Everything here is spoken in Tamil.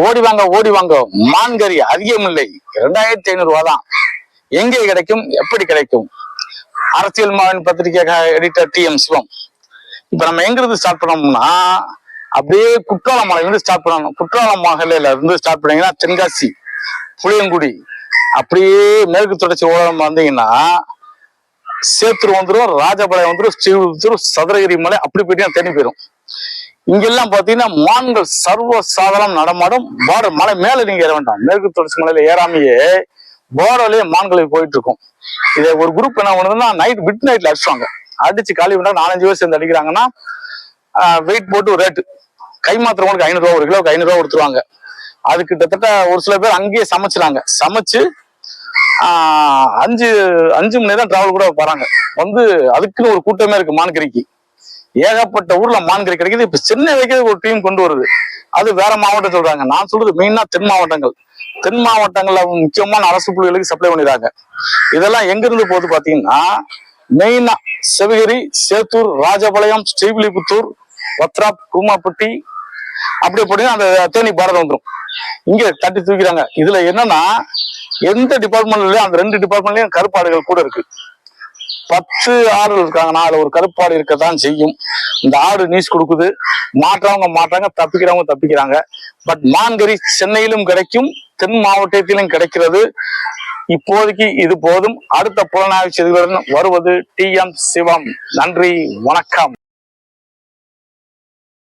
ஓடி வாங்க மான்கறி அதிகம் இல்லை, 2500 ரூபா தான். எங்கே கிடைக்கும், எப்படி கிடைக்கும்? அரசியல் மாவின் பத்திரிகை எடிட்டர் TM சிவம். இப்ப நம்ம எங்க இருந்து ஸ்டார்ட் பண்ணோம்னா, அப்படியே குற்றாலம் மலையில இருந்து ஸ்டார்ட் பண்ணணும். குற்றாலம் மலையில இருந்து ஸ்டார்ட் பண்ணீங்கன்னா தென்காசி, புளியங்குடி, அப்படியே மேற்கு தொடர்ச்சி ஓரம் வந்தீங்கன்னா சேத்தூர் வந்துடும், ராஜபாளையம் வந்துடும், ஸ்ரீவில்லிபுத்தூர், சதுரகிரி மலை, அப்படி போயிட்டீங்கன்னா தேனி போயிடும். இங்கெல்லாம் பாத்தீங்கன்னா மான்கள் சர்வ சாதாரணம் நடமாடும். பார்டர் மலை மேல நீங்க ஏற வேண்டாம், மேற்கு தொடர்ச்சி மலையில ஏறாமையே பார்டர்லயே மான்கள் போயிட்டு இருக்கும். இதை ஒரு குரூப் என்ன பண்ணுதுன்னா நைட் மிட் நைட்ல அடிச்சுவாங்க. அடிச்சு காலி பண்ணா 4-5 பேர் சேர்ந்து அடிக்கிறாங்கன்னா வெயிட் போட்டு ஒரு ரேட்டு, கை மாத்திரவங்களுக்கு 500 ரூபா, 1 கிலோவுக்கு 500 ரூபா கொடுத்துருவாங்க. அது கிட்டத்தட்ட ஒரு சில பேர் அங்கேயே சமைச்சிடாங்க. சமைச்சு 5 மணி நேரம் டிராவல் கூட போறாங்க. வந்து அதுக்குன்னு ஒரு கூட்டமே இருக்கு மான்கறிக்கு. ஏகப்பட்ட ஊர்ல மான்கறி கிடைக்குது. இப்ப சென்னை வைக்கிறது ஒரு டீம் கொண்டு வருது, அது வேற மாவட்டம் சொல்றாங்க. நான் சொல்றது மெயினா தென் மாவட்டங்கள். தென் மாவட்டங்கள்ல முக்கியமான அரசு புள்ளிகளுக்கு சப்ளை பண்ணிடுறாங்க. இதெல்லாம் எங்க இருந்து போகுது பாத்தீங்கன்னா மெயினா சிவகிரி, சேத்தூர், ராஜபாளையம், ஸ்ரீவில்லிபுத்தூர், வத்ராப், கூமாப்பட்டி, அப்படி போட்டீங்கன்னா அந்த தேனி பாரதம் வந்துடும். இங்க தட்டி தூக்கிறாங்க. இதுல என்னன்னா எந்த டிபார்ட்மெண்ட்லயும் அந்த 2 டிபார்ட்மெண்ட்லயும் கருப்பாடுகள் கூட இருக்கு. 10 ஆடுகள் இருக்காங்கன்னா அதுல ஒரு கருப்பாடு இருக்கத்தான் செய்யும். இந்த ஆடு நீஸ் கொடுக்குது, மாட்டாங்க, தப்பிக்கிறவங்க தப்பிக்கிறாங்க. பட் மான்கறி சென்னையிலும் கிடைக்கும், தென் மாவட்டத்திலும் கிடைக்கிறது. இப்போதைக்கு இது போதும். அடுத்த புலனாய்வு செய்திகளுடன் வருவது TM சிவம். நன்றி, வணக்கம்.